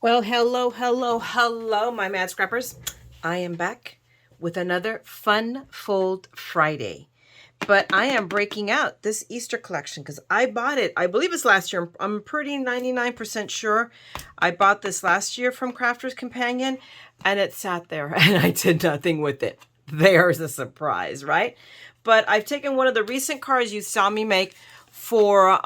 Well, hello, hello, hello, my mad scrappers. I am back with another Fun Fold Friday. But I am breaking out this Easter collection because I bought it. I believe it's last year. I'm pretty 99% sure. I bought this last year from Crafter's Companion and it sat there and I did nothing with it. There's a surprise, right? But I've taken one of the recent cards you saw me make for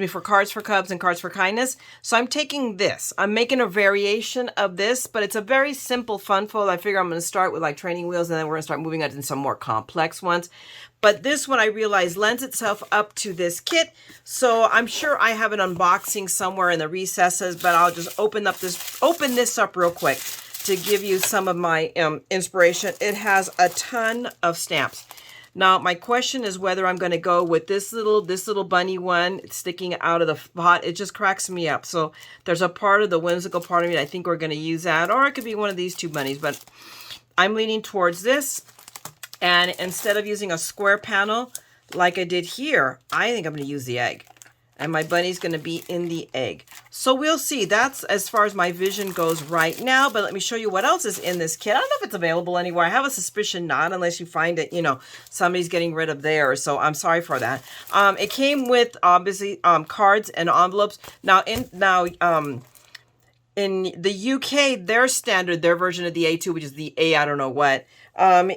for Cards for Cubs and Cards for Kindness. So I'm taking this. I'm making a variation of this, but it's a very simple fun fold. I figure I'm going to start with like training wheels and then we're going to start moving on to some more complex ones. But this one I realize lends itself up to this kit. So I'm sure I have an unboxing somewhere in the recesses, but I'll just open this up real quick to give you some of my inspiration. It has a ton of stamps. Now, my question is whether I'm going to go with this little bunny one sticking out of the pot. It just cracks me up. So there's a part of the whimsical part of me that I think we're going to use that. Or it could be one of these two bunnies. But I'm leaning towards this. And instead of using a square panel like I did here, I think I'm going to use the egg. And my bunny's going to be in the egg. So we'll see. That's as far as my vision goes right now. But let me show you what else is in this kit. I don't know if it's available anywhere. I have a suspicion not, unless you find it, somebody's getting rid of theirs. So I'm sorry for that. It came with, obviously, cards and envelopes. Now, in the UK, their version of the A2, which is the A I don't know what,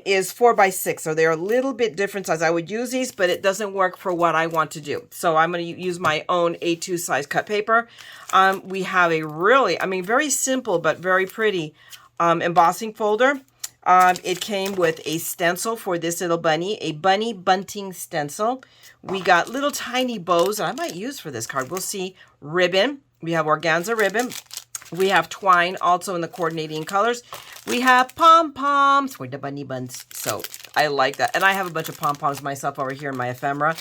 is 4x6. So they're a little bit different size. I would use these, but it doesn't work for what I want to do. So I'm going to use my own A2 size cut paper. We have a really, very simple but very pretty embossing folder. It came with a stencil for this little bunny, a bunny bunting stencil. We got little tiny bows that I might use for this card. We'll see. Ribbon. We have organza ribbon. We have twine also in the coordinating colors. We have pom-poms for the bunny buns. So I like that. And I have a bunch of pom-poms myself over here in my ephemera.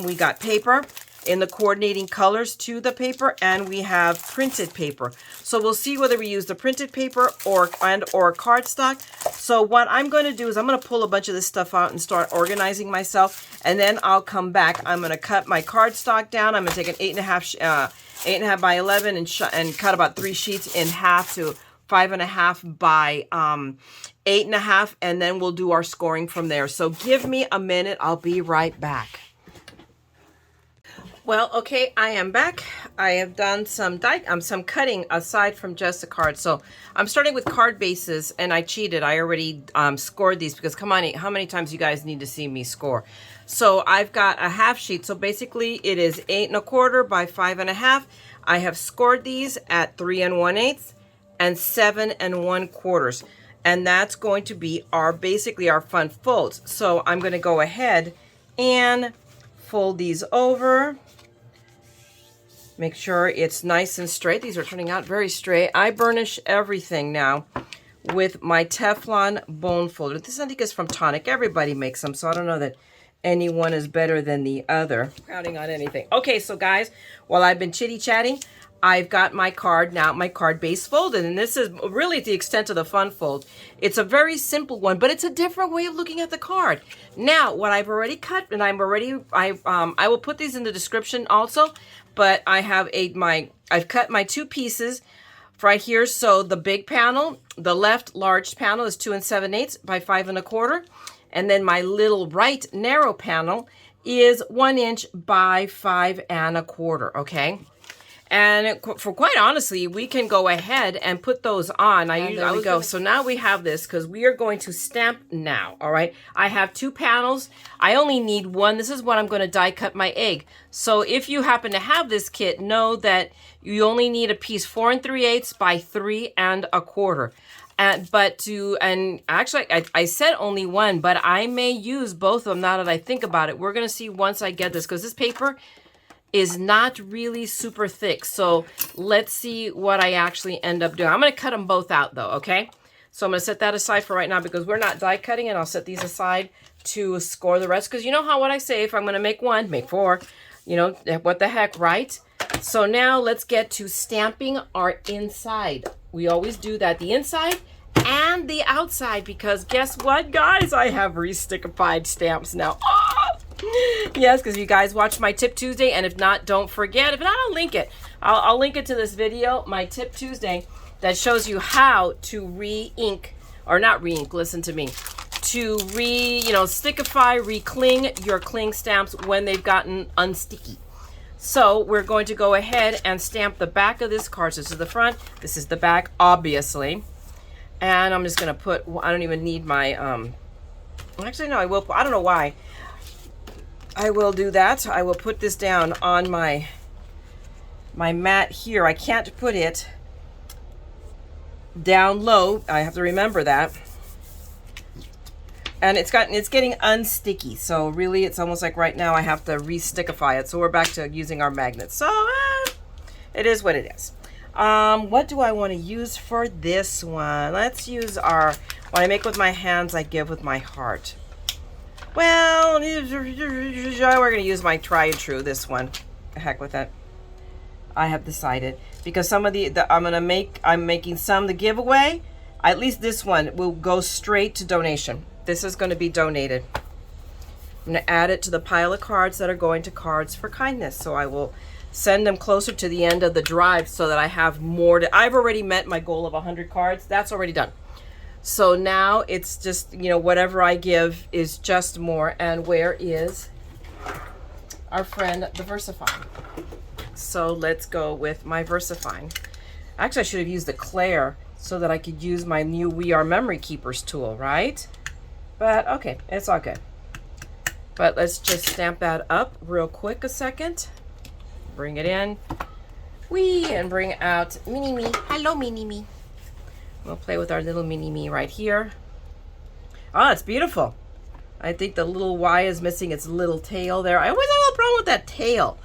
We got paper in the coordinating colors to the paper. And we have printed paper. So we'll see whether we use the printed paper or cardstock. So what I'm going to do is I'm going to pull a bunch of this stuff out and start organizing myself. And then I'll come back. I'm going to cut my cardstock down. I'm going to take an 8.5 by 11 and cut about 3 sheets in half to 5.5 by 8.5, and then we'll do our scoring from there. So give me a minute. I'll be right back. Well, okay, I am back. I have done some cutting aside from just the cards. So I'm starting with card bases, and I cheated. I already scored these because, come on, how many times you guys need to see me score? So I've got a half sheet. So basically it is 8 1/4 by 5.5. I have scored these at 3 1/8 and 7 1/4. And that's going to be basically our fun folds. So I'm going to go ahead and fold these over. Make sure it's nice and straight. These are turning out very straight. I burnish everything now with my Teflon bone folder. This I think is from Tonic. Everybody makes them, so I don't know that anyone is better than the other. Crowding on anything. Okay, so guys, while I've been chitty-chatting, I've got my card base folded, and this is really the extent of the fun fold. It's a very simple one, but it's a different way of looking at the card. Now, what I've already cut, and I will put these in the description also, but I've cut my 2 pieces right here. So the big panel, the left large panel is 2 7/8 by 5 1/4. And then my little right narrow panel is 1 inch by 5 1/4, okay? And for quite honestly, we can go ahead and put those on. There we go. So now we have this because we are going to stamp now, all right? I have 2 panels. I only need 1. This is what I'm going to die cut my egg. So if you happen to have this kit, know that you only need a piece 4 3/8 by 3 1/4. And actually, I said only 1, but I may use both of them now that I think about it. We're going to see once I get this, because this paper is not really super thick. So let's see what I actually end up doing. I'm going to cut them both out though, okay? So I'm going to set that aside for right now because we're not die cutting, and I'll set these aside to score the rest. Because you know what I say, if I'm going to make 1, make 4. What the heck, right? So now let's get to stamping our inside. We always do that, the inside and the outside, because guess what, guys? I have re-stickified stamps now. Oh! Yes, because you guys watch my Tip Tuesday, and if not, don't forget. If not, I'll link it. I'll link it to this video, my Tip Tuesday, that shows you how to re-ink, or not re-ink, listen to me, to stickify, re-cling your cling stamps when they've gotten unsticky. So we're going to go ahead and stamp the back of this card. So this is the front, this is the back, obviously. And I'm just going to put, I don't even need my, actually, no, I will, I don't know why. I will do that. I will put this down on my mat here. I can't put it down low. I have to remember that. And it's getting unsticky. So really, it's almost like right now I have to re-stickify it. So we're back to using our magnets. So it is what it is. What do I want to use for this one? Let's use what I make with my hands, I give with my heart. Well, we're going to use my try and true, this one. The heck with it. I have decided. Because some of I'm making some to give away. At least this one will go straight to donation. This is going to be donated. I'm going to add it to the pile of cards that are going to Cards for Kindness. So I will send them closer to the end of the drive so that I have more I've already met my goal of 100 cards. That's already done. So now it's just, whatever I give is just more. And where is our friend, the Versifying? So let's go with my Versifying. Actually, I should have used the Claire so that I could use my new We Are Memory Keepers tool, right? But okay, it's all good. But let's just stamp that up real quick a second. Bring it in. And bring out Mini-Me. Hello, Mini-Me. We'll play with our little Mini-Me right here. Oh, it's beautiful. I think the little Y is missing its little tail there. I always have a little problem with that tail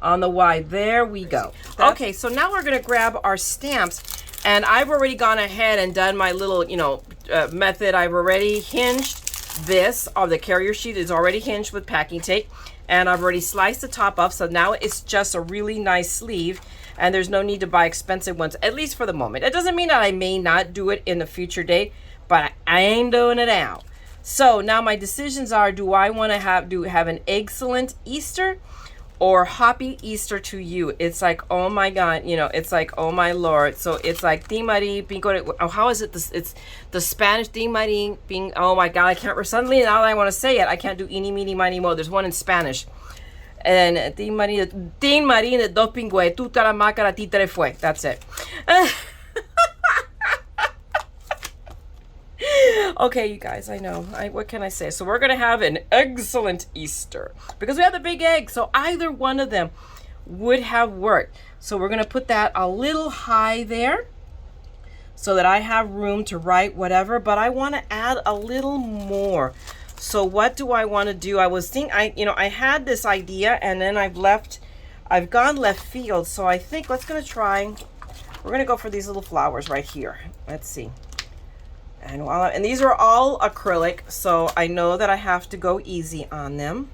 on the Y. There we go. Okay, so now we're going to grab our stamps. And I've already gone ahead and done my little, method. I've already hinged this. The carrier sheet is already hinged with packing tape. And I've already sliced the top off. So now it's just a really nice sleeve. And there's no need to buy expensive ones, at least for the moment. It doesn't mean that I may not do it in a future date, but I ain't doing it now. So now my decisions are, do I want to have an excellent Easter or happy Easter to you? It's like, oh my God, it's like, oh my Lord. So it's like, how is it? It's the Spanish, oh my God, I can't, suddenly now that I want to say it, I can't do eeny, meeny, miny, mo. There's one in Spanish. And Tin Marín de dos pingües, tu taramácara títere fue. That's it. Okay, you guys, I know. What can I say? So we're going to have an excellent Easter because we have the big egg. So either one of them would have worked. So we're going to put that a little high there so that I have room to write whatever, but I want to add a little more. So what do I want to do? I was thinking, I had this idea and then I've gone left field. So I think we're going to go for these little flowers right here. Let's see. And these are all acrylic, so I know that I have to go easy on them.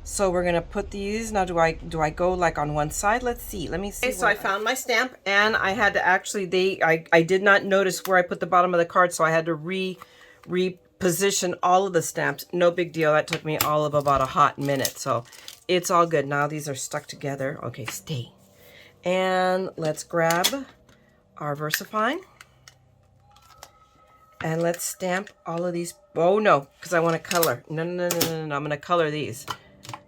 So we're going to put these. Now, do I go like on one side? Let's see. Let me see. Okay, so I found my stamp and I had to actually, I did not notice where I put the bottom of the card, so I had to reposition all of the stamps. No big deal. That took me all of about a hot minute. So it's all good. Now these are stuck together. Okay, stay. And let's grab our Versifying. And let's stamp all of these. Oh no, because I want to color. No. I'm going to color these.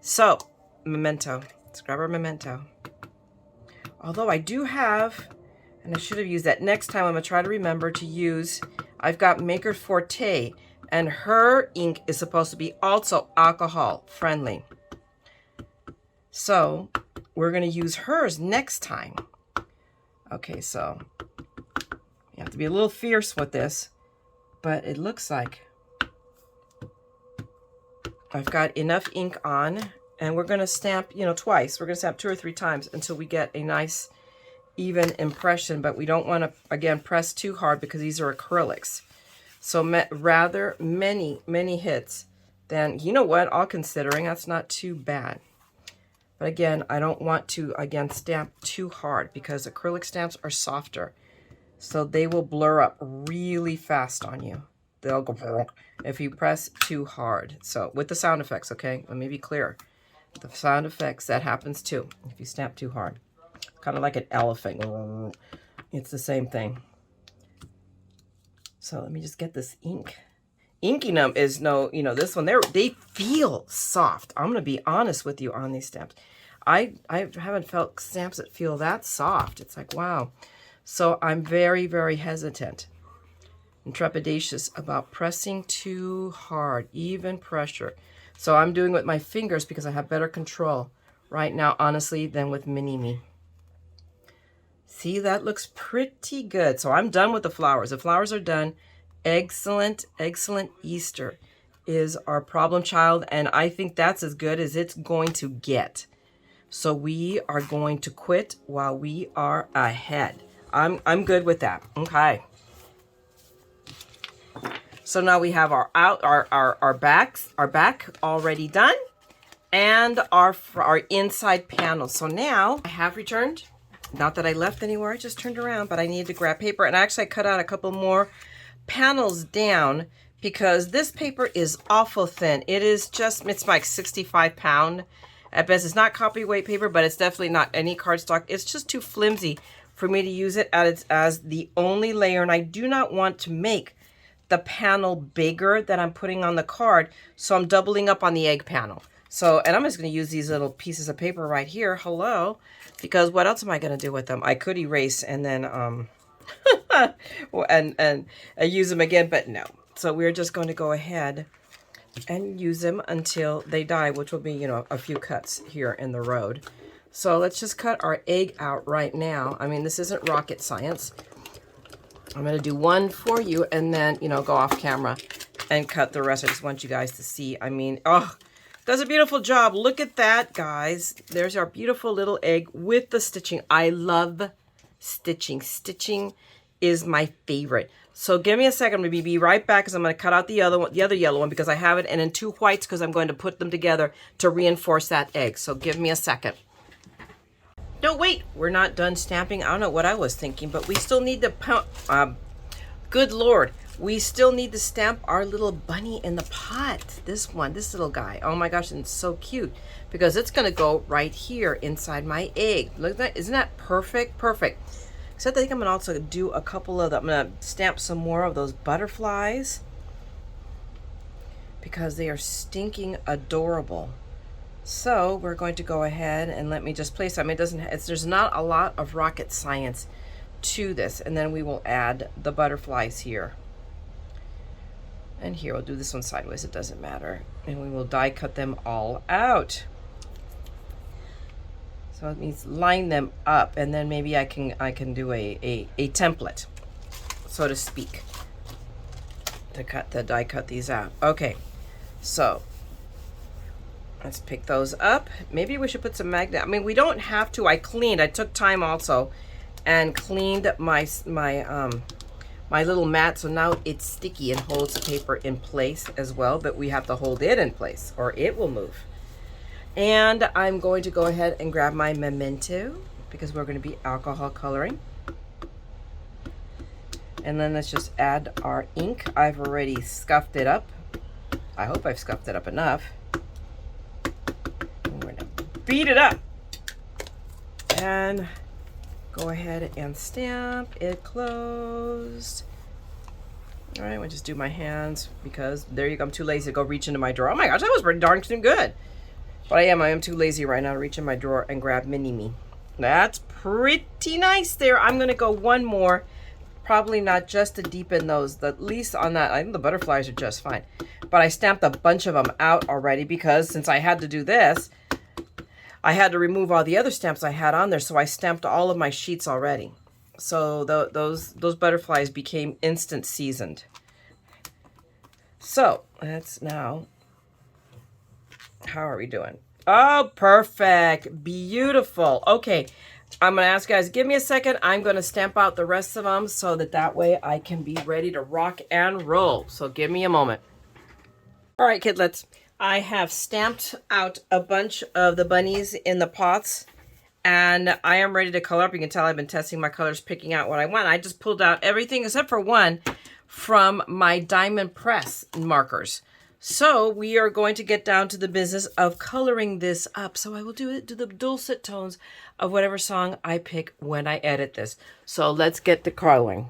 So, Memento. Let's grab our Memento. Although I do have, and I should have used that next time, I'm going to try to remember to use, I've got Maker Forte. And her ink is supposed to be also alcohol friendly. So, we're going to use hers next time. Okay, so you have to be a little fierce with this. But it looks like I've got enough ink on, and we're going to stamp, twice. We're going to stamp 2 or 3 times until we get a nice even impression, but we don't want to, again, press too hard because these are acrylics. So rather many hits than, all considering, that's not too bad. But again, I don't want to, stamp too hard because acrylic stamps are softer. So they will blur up really fast on you. they'll go if you press too hard. So with the sound effects, okay? Let me be clear. The sound effects, that happens too if you stamp too hard. Kind of like an elephant. It's the same thing. So let me just get this ink. Inking them is no, you know, this one, they feel soft. I'm going to be honest with you on these stamps. I haven't felt stamps that feel that soft. It's like, wow. So I'm very, very hesitant and trepidatious about pressing too hard, even pressure. So I'm doing it with my fingers because I have better control right now, honestly, than with Mini-Me. See, that looks pretty good. So I'm done with the flowers. The flowers are done. Excellent, excellent. Easter is our problem child, and I think that's as good as it's going to get. So we are going to quit while we are ahead. I'm good with that. Okay. So now we have our back already done, and our inside panel. So now I have returned. Not that I left anywhere, I just turned around, but I needed to grab paper, and actually I cut out a couple more panels down because this paper is awful thin. It's like 65 pound at best. It's not copyweight paper, but it's definitely not any cardstock. It's just too flimsy for me to use it as the only layer, and I do not want to make the panel bigger that I'm putting on the card, so I'm doubling up on the egg panel. So, and I'm just going to use these little pieces of paper right here, hello, because what else am I going to do with them? I could erase and then and use them again, but no. So we're just going to go ahead and use them until they die, which will be, you know, a few cuts here in the road. So let's just cut our egg out right now. I mean, this isn't rocket science. I'm going to do one for you and then, you know, go off camera and cut the rest. I just want you guys to see. I mean, oh, does a beautiful job. Look at that, guys. There's our beautiful little egg with the stitching. I love stitching. Stitching is my favorite. So give me a second. I'm going to be right back because I'm going to cut out the other yellow one because I have it, and in two whites because I'm going to put them together to reinforce that egg. So give me a second. No, wait, we're not done stamping. I don't know what I was thinking, but we still need to, good Lord, we still need to stamp our little bunny in the pot. This little guy. Oh my gosh, and it's so cute because it's going to go right here inside my egg. Look at that. Isn't that perfect? Perfect. Except I think I'm going to also do a couple of I'm going to stamp some more of those butterflies because they are stinking adorable. So we're going to go ahead and let me just place them. It doesn't, there's not a lot of rocket science to this. And then we will add the butterflies here. And here, we'll do this one sideways, it doesn't matter. And we will die cut them all out. So it means line them up, and then maybe I can do a template, so to speak, to die cut these out. Okay, so let's pick those up. Maybe we should put some magnet. I mean, we don't have to. I took time also and cleaned my little mat, so now it's sticky and holds the paper in place as well, but we have to hold it in place or it will move. And I'm going to go ahead and grab my memento because we're going to be alcohol coloring. And then let's just add our ink. I've already scuffed it up. I hope I've scuffed it up enough. And we're going to beat it up. And go ahead and stamp it closed. All right, we'll just do my hands because there you go. I'm too lazy to go reach into my drawer. Oh my gosh, that was pretty darn good. But I am too lazy right now to reach in my drawer and grab Mini-Me. That's pretty nice there. I'm going to go one more. Probably not just to deepen those, at least on that. I think the butterflies are just fine. But I stamped a bunch of them out already because since I had to do this, I had to remove all the other stamps I had on there. So I stamped all of my sheets already. So those butterflies became instant seasoned. So let's now... How are we doing? Oh, perfect. Beautiful. Okay. I'm going to ask you guys, give me a second. I'm going to stamp out the rest of them so that way I can be ready to rock and roll. So give me a moment. All right, kidlets. I have stamped out a bunch of the bunnies in the pots. and I am ready to color up. You can tell I've been testing my colors, picking out what I want. I just pulled out everything except for one from my Diamond Press markers. So we are going to get down to the business of coloring this up. So I will do the dulcet tones of whatever song I pick when I edit this. So let's get to coloring.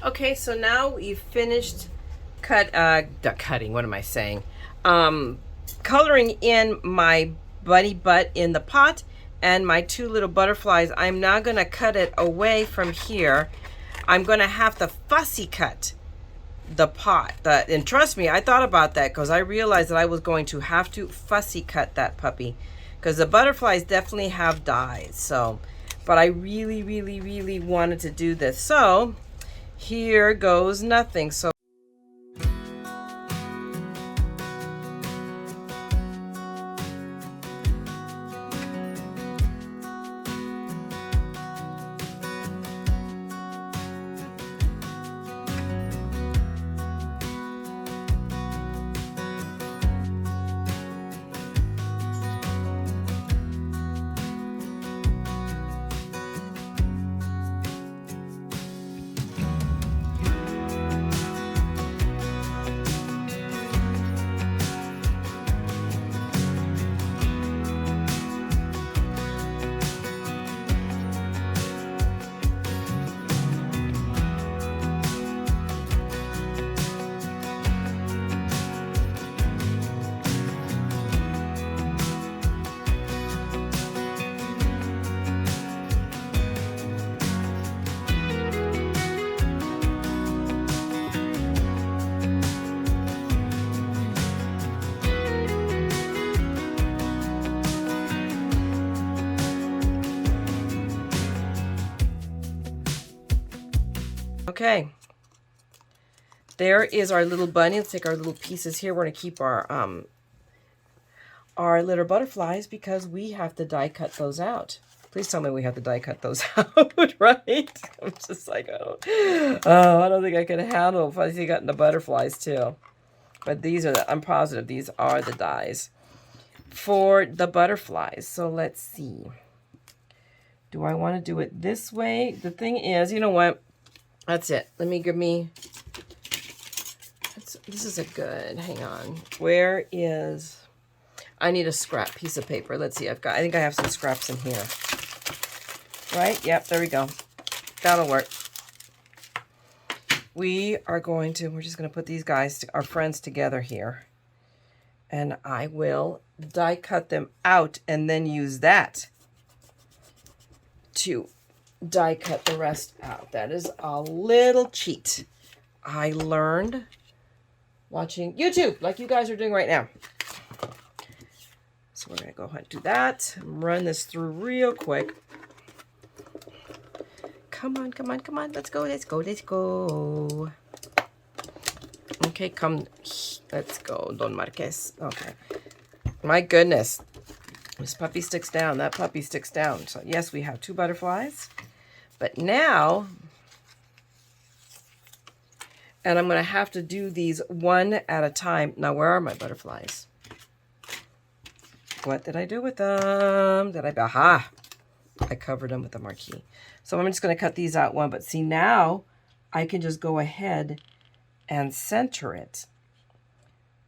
Okay, so now we've finished cutting, what am I saying? Coloring in my bunny butt in the pot and my two little butterflies. I'm now gonna cut it away from here. I'm gonna have to fussy cut the pot. And trust me, I thought about that because I realized that I was going to have to fussy cut that puppy because the butterflies definitely have dies. So, but I really, really, really wanted to do this. So here goes nothing. So okay, there is our little bunny. Let's take our little pieces here. We're gonna keep our little butterflies because we have to die cut those out. Please tell me we have to die cut those out, right? I'm just like, I don't think I can handle fuzzy cutting the butterflies too. But these are I'm positive these are the dies for the butterflies. So let's see. Do I want to do it this way? The thing is, you know what? That's it. This is a good, hang on. Where is, I need a scrap piece of paper. Let's see, I think I have some scraps in here. Right? Yep, there we go. That'll work. We're just going to put these guys, our friends, together here. And I will die cut them out and then use that to die cut the rest out. That is a little cheat I learned watching YouTube, like you guys are doing right now. So we're going to go ahead and do that. Run this through real quick. Come on, come on, come on. Let's go, let's go, let's go. Okay, come. Let's go, Don Marquez. Okay. My goodness. This puppy sticks down. That puppy sticks down. So yes, we have two butterflies. But now, and I'm going to have to do these one at a time. Now, where are my butterflies? What did I do with them? Aha! I covered them with the marquee. So I'm just going to cut these out one. But see, now I can just go ahead and center it.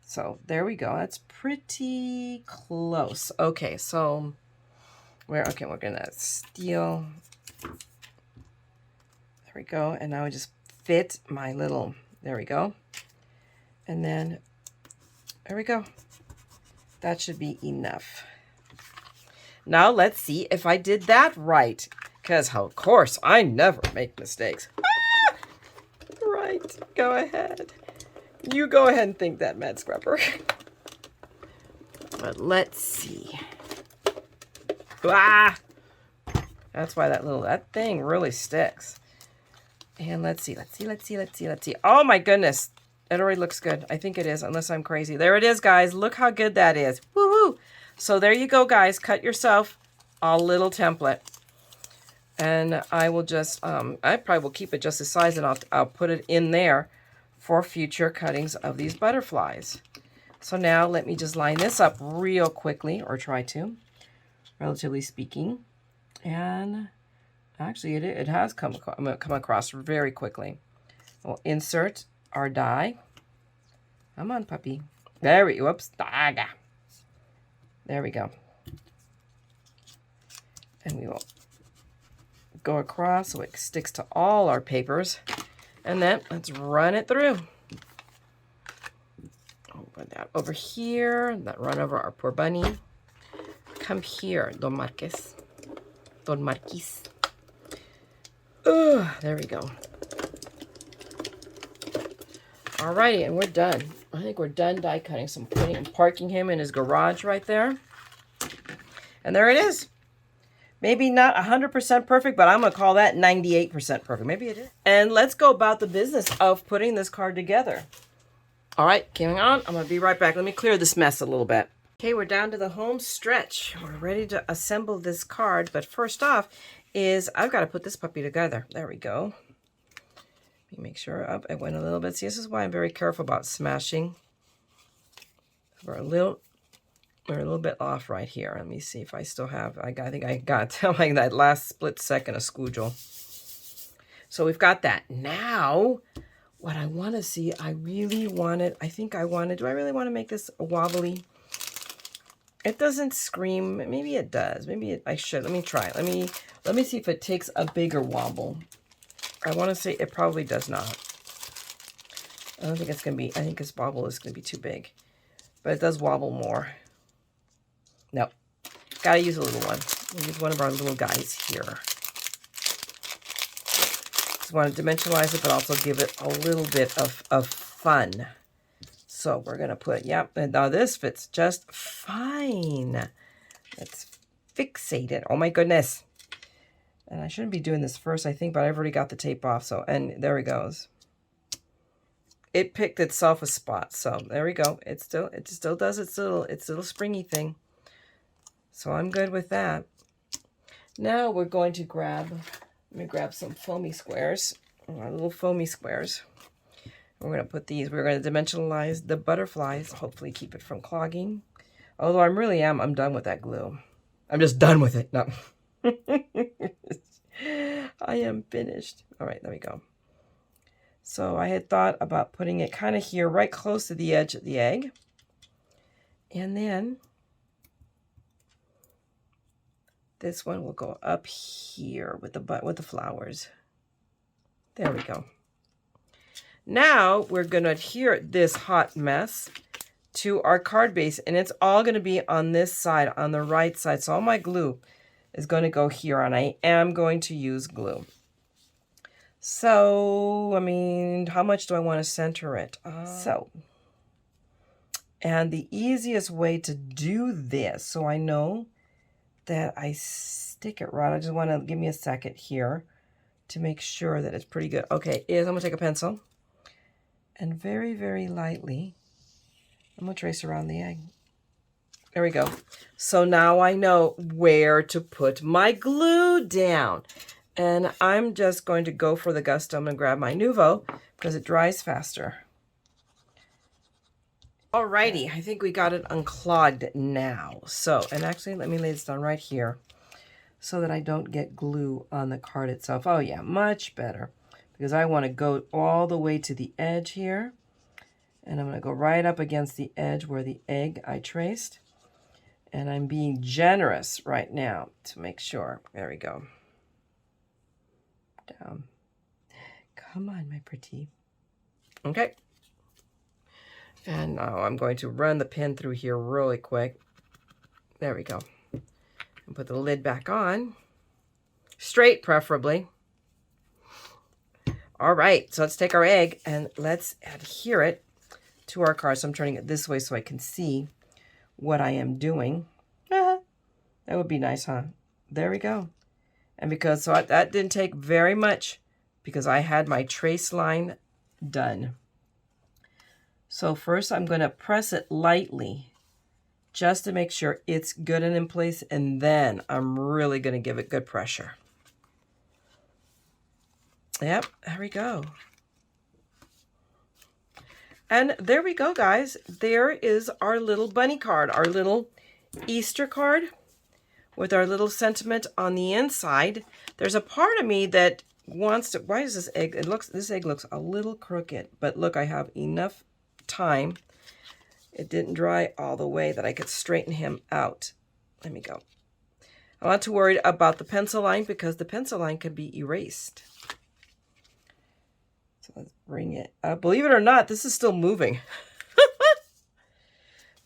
So there we go. That's pretty close. Okay, so we're going to steal. There we go. And now I just fit my little, there we go. And then, there we go. That should be enough. Now let's see if I did that right. Because, of course, I never make mistakes. Ah! Right. Go ahead. You go ahead and think that, TheMaddScrapper. But let's see. Ah! That's why that thing really sticks. And let's see. Oh my goodness. It already looks good. I think it is, unless I'm crazy. There it is, guys. Look how good that is. Woohoo! So there you go, guys. Cut yourself a little template. And I will just, I probably will keep it just the size, and I'll put it in there for future cuttings of these butterflies. So now let me just line this up real quickly, or try to, relatively speaking. And actually, it has come across very quickly. We'll insert our die. Come on, puppy. There we go. There we go. And we will go across so it sticks to all our papers. And then let's run it through. Put that over here. That run over our poor bunny. Come here, Don Marquez. Don Marquis. There we go. Alrighty, and we're done. I think we're done die cutting. So I'm parking him in his garage right there. And there it is. Maybe not 100% perfect, but I'm going to call that 98% perfect. Maybe it is. And let's go about the business of putting this card together. All right, coming on. I'm going to be right back. Let me clear this mess a little bit. Okay, we're down to the home stretch. We're ready to assemble this card. But first off is I've got to put this puppy together. There we go. Let me make sure up. I went a little bit. See, this is why I'm very careful about smashing. We're a little bit off right here. Let me see if I still have. I think I got like that last split second of squoogel. So we've got that. Now, what I want to see, I really wanted. Do I really want to make this a wobbly? It doesn't scream. Maybe it does. Maybe I should. Let me try it. Let me see if it takes a bigger wobble. I want to say it probably does not. I don't think it's going to be. I think this wobble is going to be too big. But it does wobble more. Nope. Gotta use a little one. We'll use one of our little guys here. Just want to dimensionalize it, but also give it a little bit of fun. So we're going to put, yep, and now this fits just fine. Let's fixate it. Oh my goodness. And I shouldn't be doing this first, I think, but I've already got the tape off. So, and there it goes. It picked itself a spot. So there we go. It still does its little springy thing. So I'm good with that. Now we're going to let me grab some foamy squares, our little foamy squares. We're going to put these, we're going to dimensionalize the butterflies, hopefully keep it from clogging. Although I'm done with that glue. I'm just done with it. No. I am finished. All right, there we go. So I had thought about putting it kind of here, right close to the edge of the egg. And then this one will go up here with the flowers. There we go. Now we're going to adhere this hot mess to our card base, and it's all going to be on this side, on the right side. So all my glue is going to go here, and I am going to use glue. So, I mean, how much do I want to center it? And the easiest way to do this, so I know that I stick it right. I just want to give me a second here to make sure that it's pretty good. Okay, I'm going to take a pencil and very, very lightly, I'm going to trace around the egg. There we go. So now I know where to put my glue down. And I'm just going to go for the gusto. I'm going to grab my Nuvo because it dries faster. Alrighty, I think we got it unclogged now. So, and actually, let me lay this down right here so that I don't get glue on the card itself. Oh yeah, much better. Because I want to go all the way to the edge here. And I'm going to go right up against the edge where the egg I traced. And I'm being generous right now to make sure. There we go. Down. Come on, my pretty. Okay. And now I'm going to run the pin through here really quick. There we go. And put the lid back on. Straight, preferably. All right, so let's take our egg and let's adhere it to our card. So I'm turning it this way so I can see what I am doing. That would be nice, huh? There we go. And because that didn't take very much because I had my trace line done. So first I'm going to press it lightly just to make sure it's good and in place, and then I'm really going to give it good pressure. Yep, there we go. And there we go, guys. There is our little bunny card, our little Easter card with our little sentiment on the inside. There's a part of me that wants to, why is this egg, this egg looks a little crooked, but look, I have enough time. It didn't dry all the way that I could straighten him out. Let me go. I'm not too worried about the pencil line because the pencil line can be erased. So Let's bring it up. Believe it or not, this is still moving.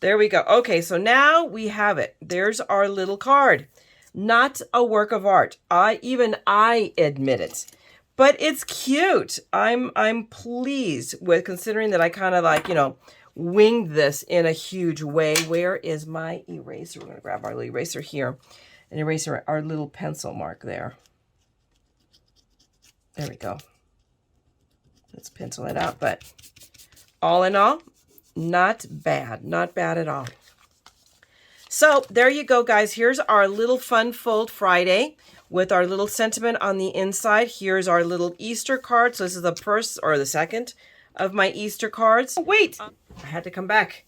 There we go. Okay, so now we have it. There's our little card. Not a work of art. Even I admit it. But it's cute. I'm pleased with, considering that I kind of like, you know, winged this in a huge way. Where is my eraser? We're going to grab our little eraser here and erase our little pencil mark there. There we go. Let's pencil it out. But all in all, not bad. Not bad at all. So there you go, guys. Here's our little fun fold Friday with our little sentiment on the inside. Here's our little Easter card. So this is the first or the second of my Easter cards. Oh, wait, I had to come back.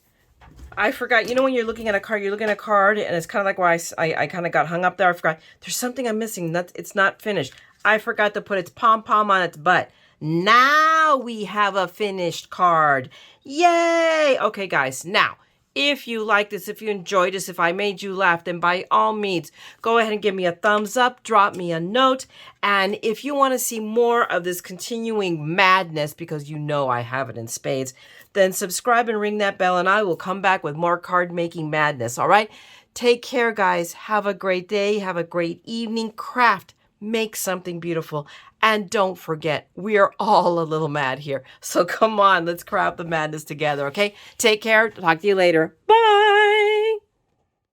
I forgot. You know, when you're looking at a card, you're looking at a card, and it's kind of like why I kind of got hung up there. I forgot. There's something I'm missing. It's not finished. I forgot to put its pom-pom on its butt. Now we have a finished card. Yay! Okay, guys. Now, if you like this, if you enjoyed this, if I made you laugh, then by all means, go ahead and give me a thumbs up, drop me a note. And if you want to see more of this continuing madness, because you know I have it in spades, then subscribe and ring that bell, and I will come back with more card making madness. All right? Take care, guys. Have a great day. Have a great evening. Craft. Make something beautiful. And don't forget, we are all a little mad here. So come on, let's craft the madness together, okay? Take care. Talk to you later. Bye.